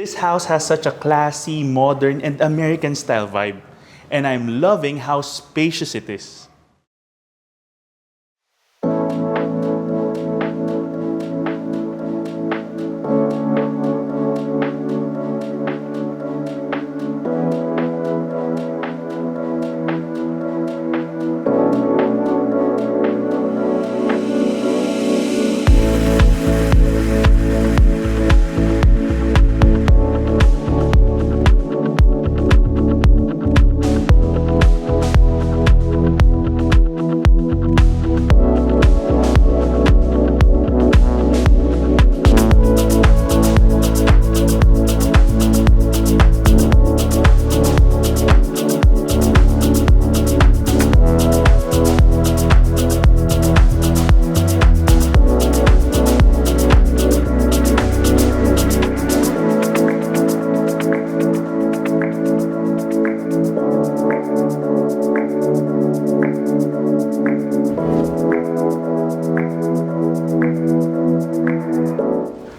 This house has such a classy, modern, and American style vibe, and I'm loving how spacious it is.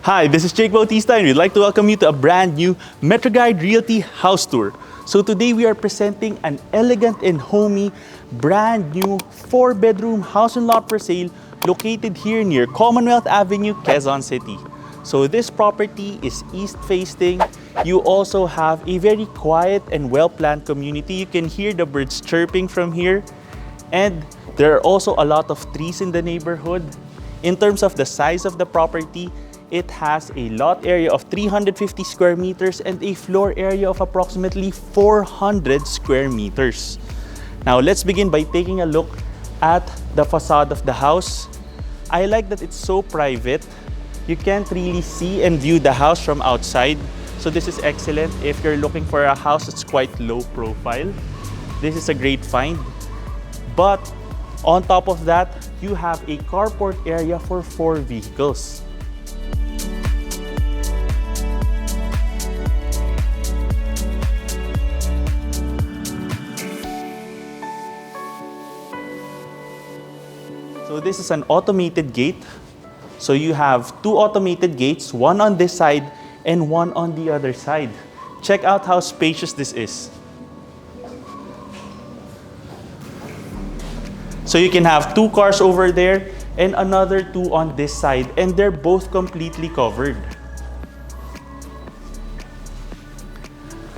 Hi, this is Jake Bautista and we'd like to welcome you to a brand new Metroguide Realty house tour. So today we are presenting an elegant and homey, brand new 4-bedroom house and lot for sale located here near Commonwealth Avenue, Quezon City. So this property is east facing. You also have a very quiet and well-planned community. You can hear the birds chirping from here. And there are also a lot of trees in the neighborhood. In terms of the size of the property, it has a lot area of 350 square meters and a floor area of approximately 400 square meters. Now let's begin by taking a look at the facade of the house. I like that it's so private. You can't really see and view the house from outside. So this is excellent if you're looking for a house that's quite low profile. This is a great find. But on top of that, you have a carport area for 4 vehicles. So this is an automated gate. So you have 2 automated gates, one on this side and one on the other side. Check out how spacious this is. So you can have 2 cars over there and another 2 on this side, and they're both completely covered.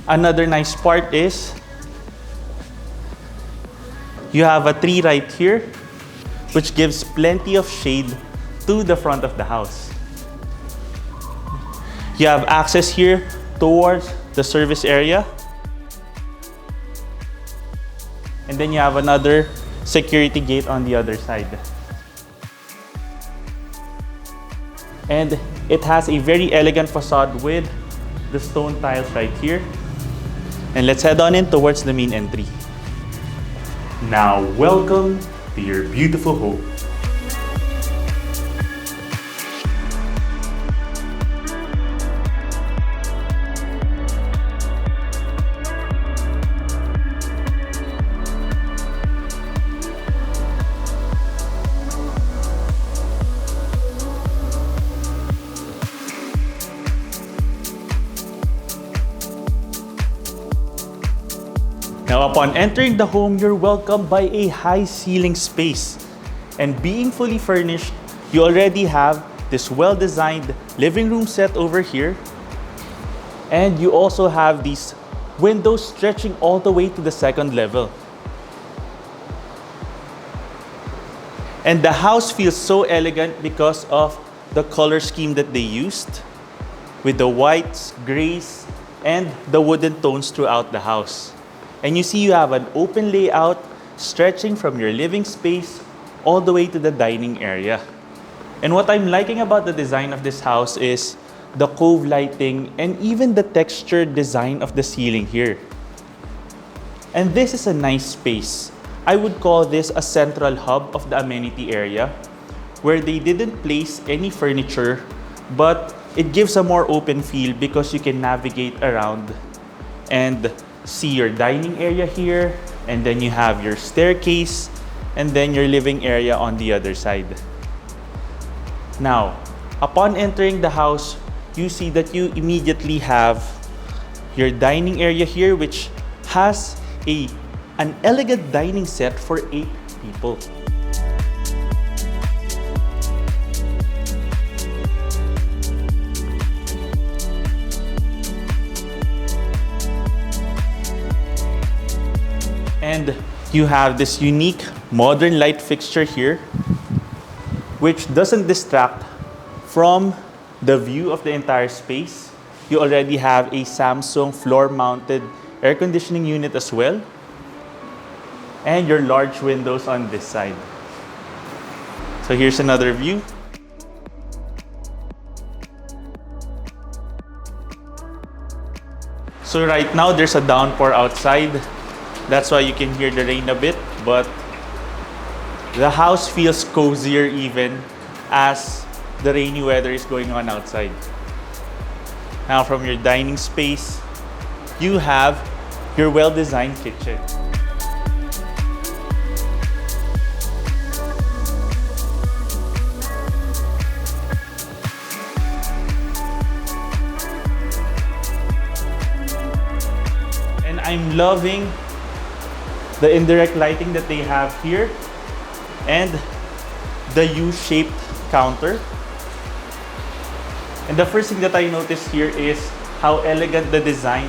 Another nice part is you have a tree right here, which gives plenty of shade to the front of the house. You have access here towards the service area. And then you have another security gate on the other side. And it has a very elegant facade with the stone tiles right here. And let's head on in towards the main entry. Now, welcome to your beautiful home. Now, upon entering the home, you're welcomed by a high ceiling space. And being fully furnished, you already have this well-designed living room set over here. And you also have these windows stretching all the way to the 2nd level. And the house feels so elegant because of the color scheme that they used, with the whites, grays, and the wooden tones throughout the house. And you see you have an open layout stretching from your living space all the way to the dining area. And what I'm liking about the design of this house is the cove lighting and even the textured design of the ceiling here. And this is a nice space. I would call this a central hub of the amenity area, where they didn't place any furniture, but it gives a more open feel because you can navigate around and see your dining area here, and then you have your staircase, and then your living area on the other side. Now, upon entering the house, you see that you immediately have your dining area here, which has an elegant dining set for 8 people. And you have this unique modern light fixture here, which doesn't distract from the view of the entire space. You already have a Samsung floor-mounted air conditioning unit as well, and your large windows on this side. So here's another view. So right now there's a downpour outside. That's why you can hear the rain a bit, but the house feels cozier even as the rainy weather is going on outside. Now from your dining space, you have your well-designed kitchen. And I'm loving the indirect lighting that they have here and the U-shaped counter. And the first thing that I noticed here is how elegant the design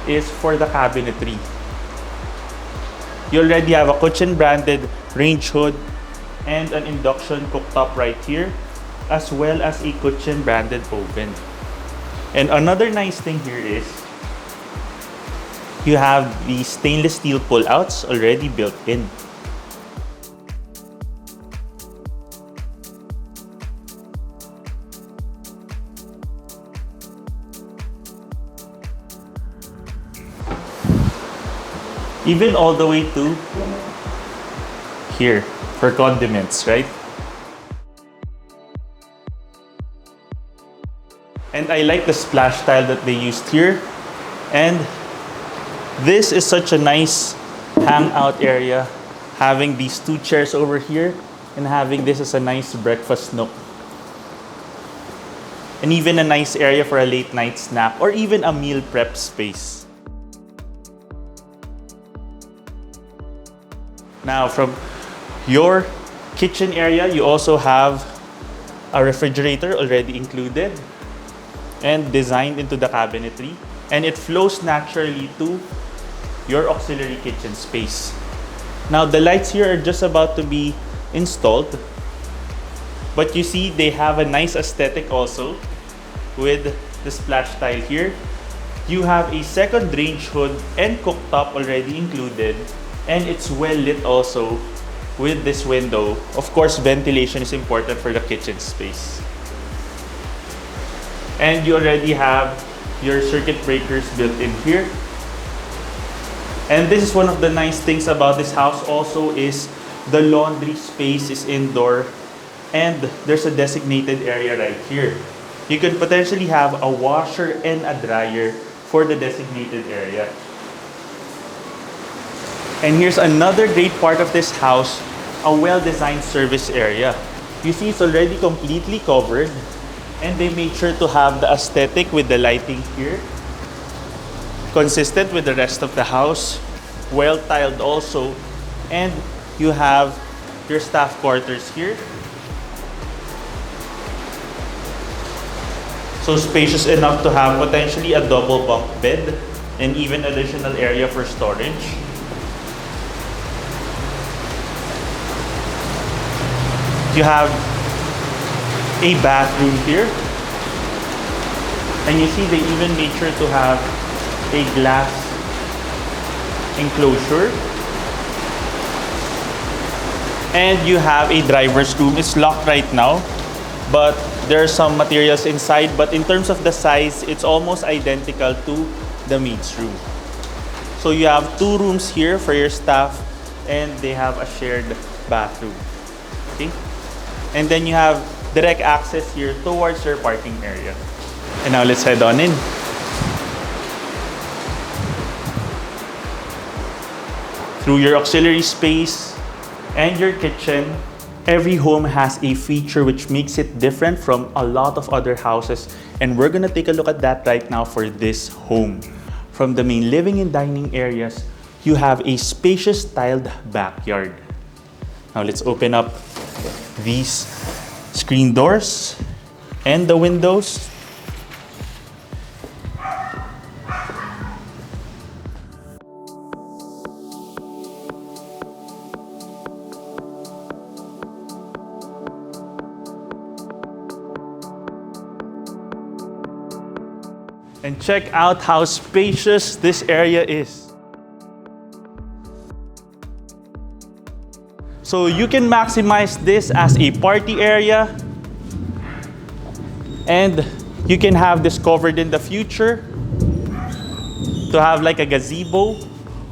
is for the cabinetry. You already have a kitchen branded range hood and an induction cooktop right here, as well as a kitchen branded oven. And another nice thing here is you have the stainless steel pull-outs already built in. Even all the way to here for condiments, right? And I like the splash tile that they used here. And this is such a nice hangout area, having these 2 chairs over here and having this as a nice breakfast nook. And even a nice area for a late night snack or even a meal prep space. Now from your kitchen area, you also have a refrigerator already included and designed into the cabinetry. And it flows naturally to your auxiliary kitchen space. Now the lights here are just about to be installed, but you see they have a nice aesthetic also with the splash tile here. You have a second range hood and cooktop already included, and it's well lit also with this window. Of course, ventilation is important for the kitchen space. And you already have your circuit breakers built in here. And this is one of the nice things about this house also is the laundry space is indoor and there's a designated area right here. You could potentially have a washer and a dryer for the designated area. And here's another great part of this house, a well-designed service area. You see it's already completely covered and they made sure to have the aesthetic with the lighting here consistent with the rest of the house, well tiled also, and you have your staff quarters here. So spacious enough to have potentially a double bunk bed and even additional area for storage. You have a bathroom here, and you see they even made sure to have a glass enclosure. And you have a driver's room. It's locked right now, but there are some materials inside. But in terms of the size, it's almost identical to the maid's room. So you have 2 rooms here for your staff, and they have a shared bathroom. Okay? And then you have direct access here towards your parking area. And now let's head on in. Through your auxiliary space and your kitchen, Every home has a feature which makes it different from a lot of other houses, and we're gonna take a look at that right now for this home. From the main living and dining areas, you have a spacious tiled backyard. Now let's open up these screen doors and the windows. And check out how spacious this area is. So you can maximize this as a party area, and you can have this covered in the future to have like a gazebo,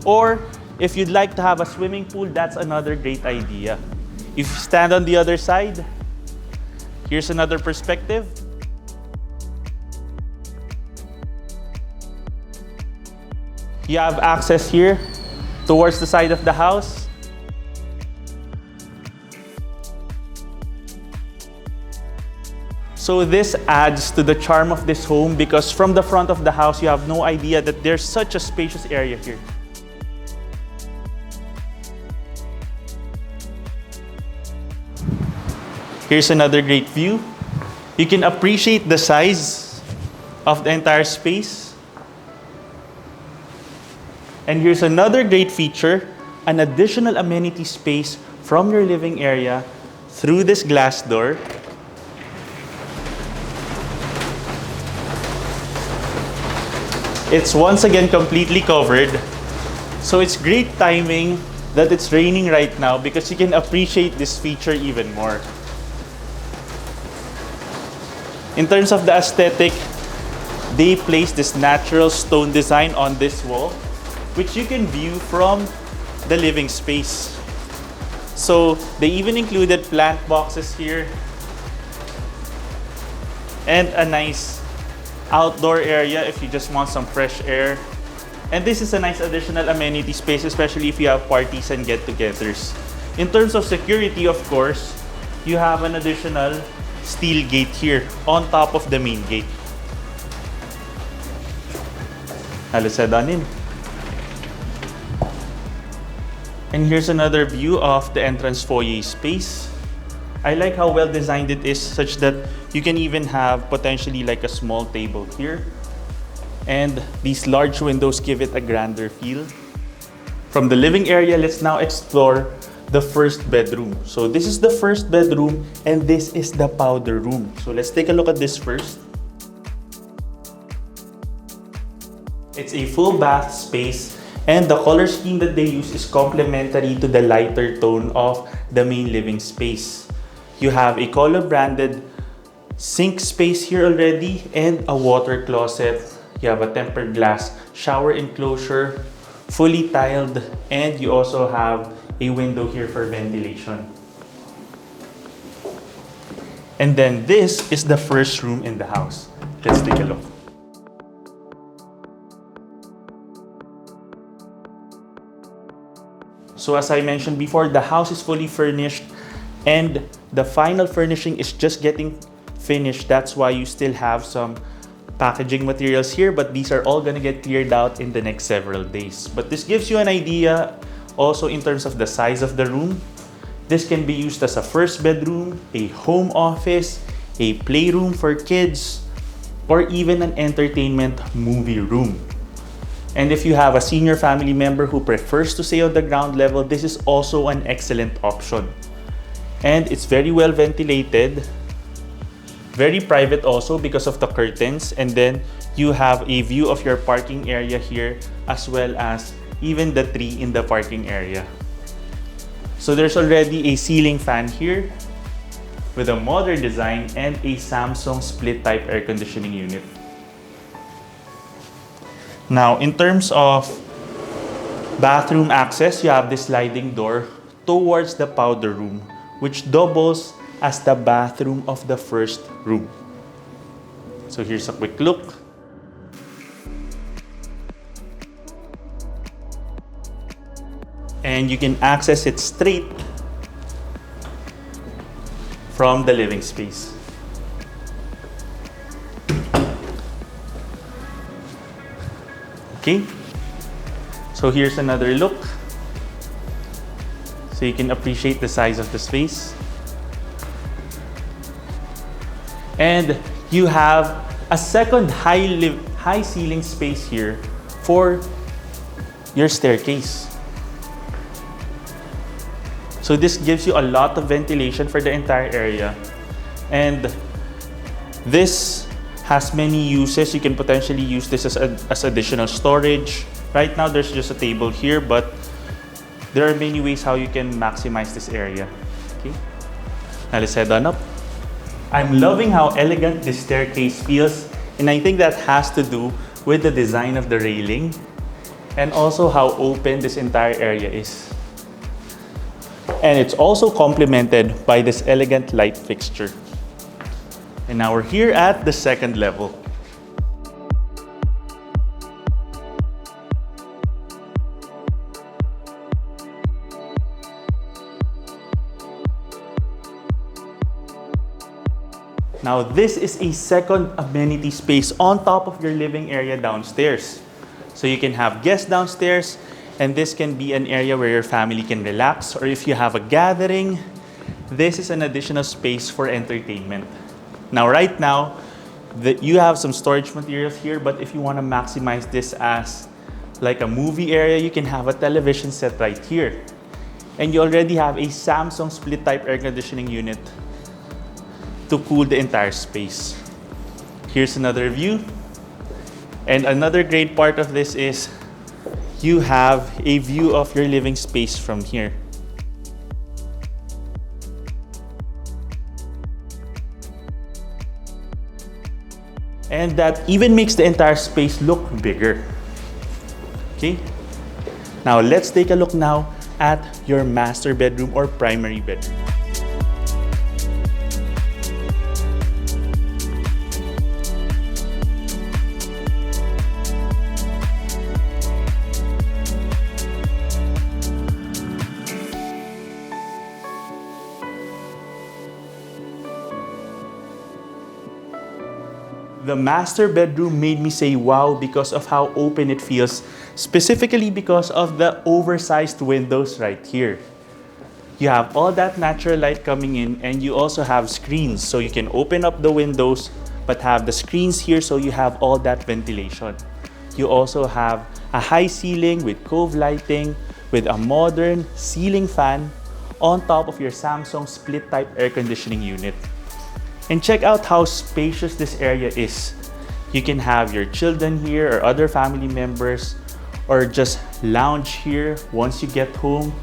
or if you'd like to have a swimming pool, that's another great idea. If you stand on the other side, here's another perspective. You have access here towards the side of the house. So this adds to the charm of this home because from the front of the house, you have no idea that there's such a spacious area here. Here's another great view. You can appreciate the size of the entire space. And here's another great feature, an additional amenity space from your living area through this glass door. It's once again completely covered. So it's great timing that it's raining right now because you can appreciate this feature even more. In terms of the aesthetic, they placed this natural stone design on this wall, which you can view from the living space. So they even included plant boxes here and a nice outdoor area if you just want some fresh air. And this is a nice additional amenity space, especially if you have parties and get-togethers. In terms of security, of course, you have an additional steel gate here on top of the main gate. Now let's head on in. And here's another view of the entrance foyer space. I like how well designed it is, such that you can even have potentially like a small table here. And these large windows give it a grander feel. From the living area, let's now explore the first bedroom. So this is the first bedroom and this is the powder room. So let's take a look at this first. It's a full bath space, and the color scheme that they use is complementary to the lighter tone of the main living space. You have a color branded sink space here already and a water closet. You have a tempered glass shower enclosure, fully tiled, and you also have a window here for ventilation. And then this is the first room in the house. Let's take a look. So as I mentioned before, the house is fully furnished and the final furnishing is just getting finished. That's why you still have some packaging materials here, but these are all gonna get cleared out in the next several days. But this gives you an idea also in terms of the size of the room. This can be used as a first bedroom, a home office, a playroom for kids, or even an entertainment movie room. And if you have a senior family member who prefers to stay on the ground level, this is also an excellent option. And it's very well ventilated, very private also because of the curtains. And then you have a view of your parking area here, as well as even the tree in the parking area. So there's already a ceiling fan here with a modern design and a Samsung split type air conditioning unit. Now, in terms of bathroom access, you have this sliding door towards the powder room, which doubles as the bathroom of the first room. So here's a quick look. And you can access it straight from the living space. Okay, so here's another look. So you can appreciate the size of the space. And you have a second high ceiling space here for your staircase. So this gives you a lot of ventilation for the entire area. And this has many uses. You can potentially use this as additional storage. Right now there's just a table here, but there are many ways how you can maximize this area. Okay, now let's head on up. I'm loving how elegant this staircase feels, and I think that has to do with the design of the railing and also how open this entire area is. And it's also complemented by this elegant light fixture. And now we're here at the second level. Now this is a second amenity space on top of your living area downstairs. So you can have guests downstairs, and this can be an area where your family can relax, or if you have a gathering, this is an additional space for entertainment. Now right now, you have some storage materials here, but if you want to maximize this as like a movie area, you can have a television set right here. And you already have a Samsung split type air conditioning unit to cool the entire space. Here's another view. And another great part of this is you have a view of your living space from here. And that even makes the entire space look bigger. Okay? Now let's take a look now at your master bedroom or primary bedroom. The master bedroom made me say wow because of how open it feels, specifically because of the oversized windows right here. You have all that natural light coming in, and you also have screens, so you can open up the windows but have the screens here, so you have all that ventilation. You also have a high ceiling with cove lighting with a modern ceiling fan on top of your Samsung split type air conditioning unit. And check out how spacious this area is. You can have your children here or other family members, or just lounge here once you get home.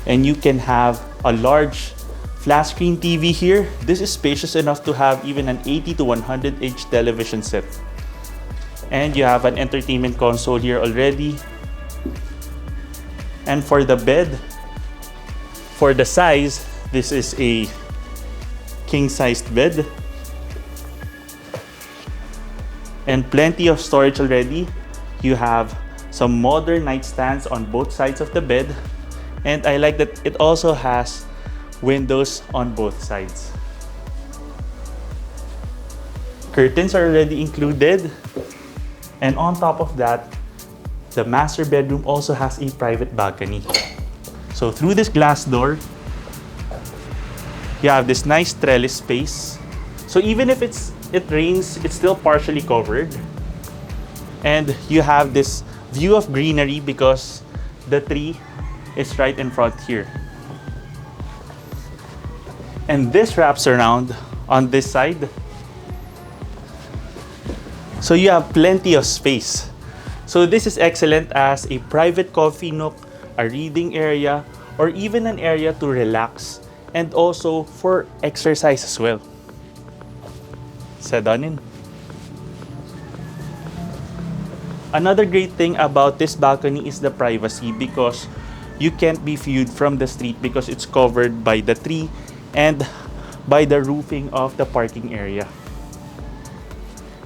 And you can have a large flat screen TV here. This is spacious enough to have even an 80 to 100 inch television set. And you have an entertainment console here already. And for the bed, for the size, this is a king-sized bed. And plenty of storage already. You have some modern nightstands on both sides of the bed. And I like that it also has windows on both sides. Curtains are already included. And on top of that, the master bedroom also has a private balcony. So through this glass door, you have this nice trellis space. So even if it rains, it's still partially covered. And you have this view of greenery because the tree is right in front here. And this wraps around on this side. So you have plenty of space. So this is excellent as a private coffee nook, a reading area, or even an area to relax, and also for exercise as well. Set on in. Another great thing about this balcony is the privacy, because you can't be viewed from the street because it's covered by the tree and by the roofing of the parking area.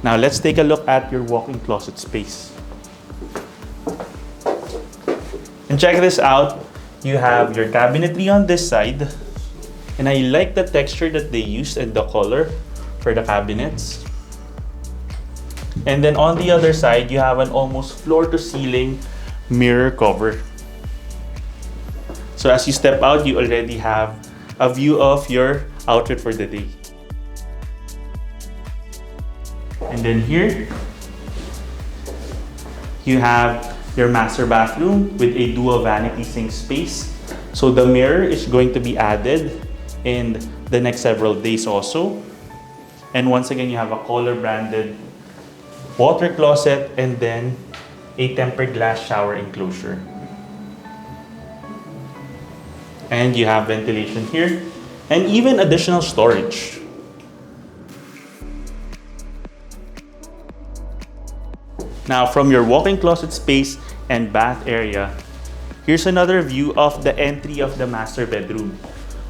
Now let's take a look at your walk-in closet space. And check this out. You have your cabinetry on this side. And I like the texture that they used and the color for the cabinets. And then on the other side, you have an almost floor-to-ceiling mirror cover. So as you step out, you already have a view of your outfit for the day. And then here, you have your master bathroom with a dual vanity sink space. So the mirror is going to be added in the next several days also. And once again, you have a color branded water closet and then a tempered glass shower enclosure. And you have ventilation here and even additional storage. Now from your walk-in closet space and bath area, here's another view of the entry of the master bedroom.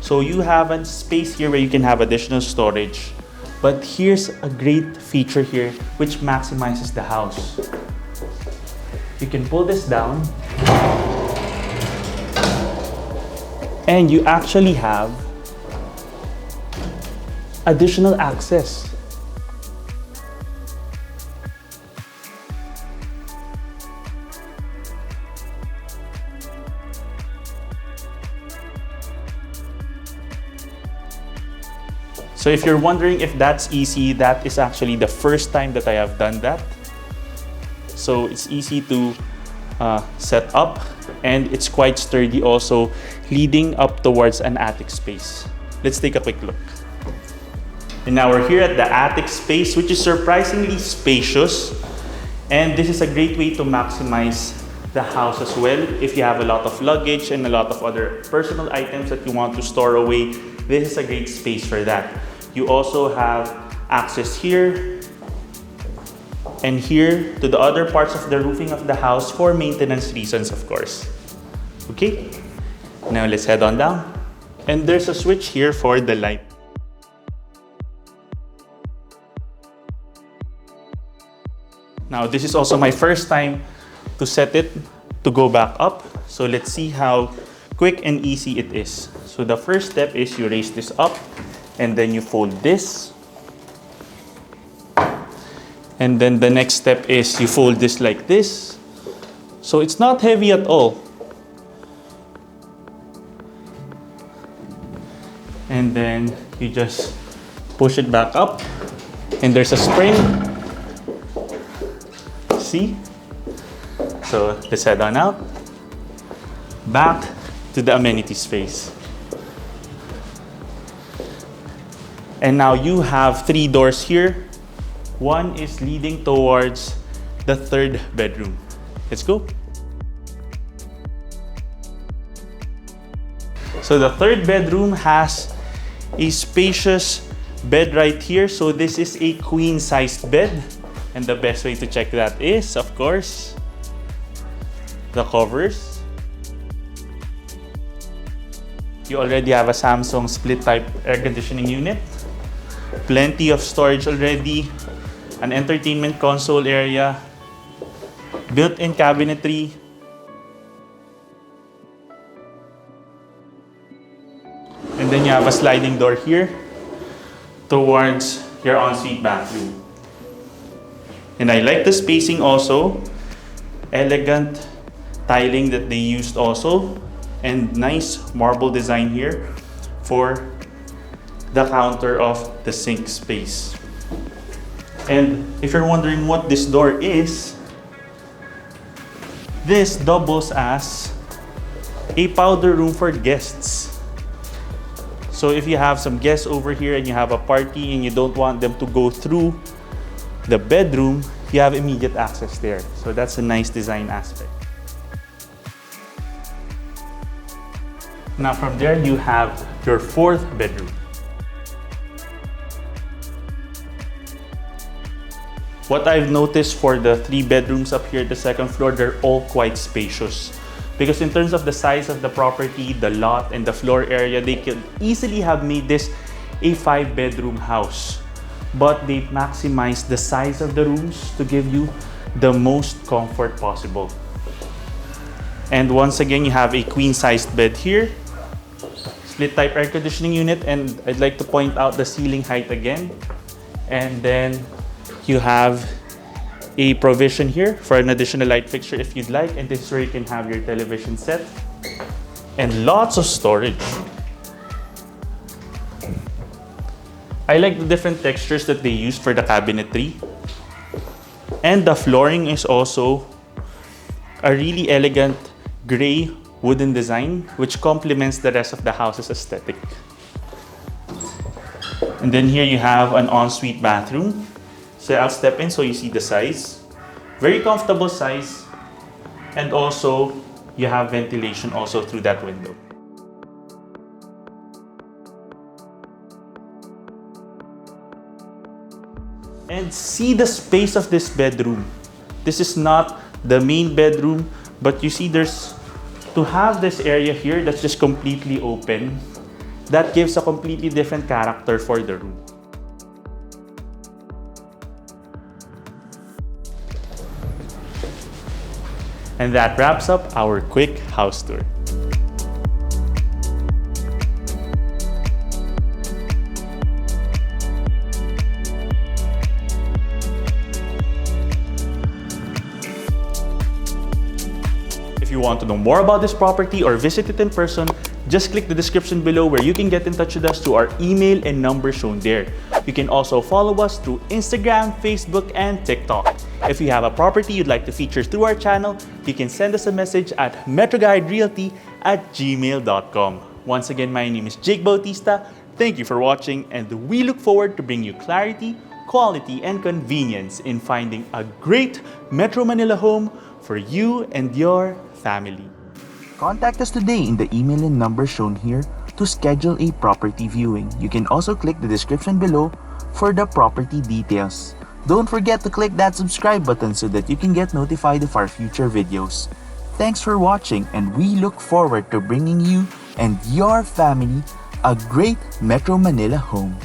So you have a space here where you can have additional storage. But here's a great feature here which maximizes the house. You can pull this down and you actually have additional access. So if you're wondering if that's easy, that is actually the first time that I have done that. So it's easy to set up and it's quite sturdy also, leading up towards an attic space. Let's take a quick look. And now we're here at the attic space, which is surprisingly spacious. And this is a great way to maximize the house as well. If you have a lot of luggage and a lot of other personal items that you want to store away, this is a great space for that. You also have access here and here to the other parts of the roofing of the house for maintenance reasons, of course. Okay, now let's head on down. And there's a switch here for the light. Now, this is also my first time to set it to go back up. So let's see how quick and easy it is. So the first step is you raise this up and then you fold this. And then the next step is you fold this like this. So it's not heavy at all. And then you just push it back up and there's a spring. See? So let's head on out. Back to the amenity space. And now you have 3 doors here. One is leading towards the 3rd bedroom. Let's go. So the 3rd bedroom has a spacious bed right here. So this is a queen-sized bed. And the best way to check that is, of course, the covers. You already have a Samsung split-type air conditioning unit. Plenty of storage already. An entertainment console area. Built-in cabinetry. And then you have a sliding door here towards your ensuite bathroom. And I like the spacing also. Elegant tiling that they used also. And nice marble design here for the counter of the sink space. And if you're wondering what this door is, this doubles as a powder room for guests. So if you have some guests over here and you have a party and you don't want them to go through the bedroom, you have immediate access there. So that's a nice design aspect. Now from there, you have your 4th bedroom. What I've noticed for the 3 bedrooms up here at the 2nd floor, they're all quite spacious. Because in terms of the size of the property, the lot, and the floor area, they could easily have made this a 5-bedroom house. But they maximize the size of the rooms to give you the most comfort possible. And once again, you have a queen-sized bed here. split type air conditioning unit, and I'd like to point out the ceiling height again. And then you have a provision here for an additional light fixture if you'd like, and this is where you can have your television set and lots of storage. I like the different textures that they used for the cabinetry, and the flooring is also a really elegant gray wooden design which complements the rest of the house's aesthetic. And then here you have an ensuite bathroom. So I'll step in so you see the size. Very comfortable size, and also you have ventilation also through that window. And see the space of this bedroom. This is not the main bedroom, but you see to have this area here that's just completely open, that gives a completely different character for the room. And that wraps up our quick house tour. If you want to know more about this property or visit it in person, just click the description below where you can get in touch with us through our email and number shown there. You can also follow us through Instagram, Facebook, and TikTok. If you have a property you'd like to feature through our channel, you can send us a message at metroguiderealty@gmail.com. Once again, my name is Jake Bautista. Thank you for watching, and we look forward to bringing you clarity, quality, and convenience in finding a great Metro Manila home for you and your family. Contact us today in the email and number shown here to schedule a property viewing. You can also click the description below for the property details. Don't forget to click that subscribe button so that you can get notified of our future videos. Thanks for watching, and we look forward to bringing you and your family a great Metro Manila home.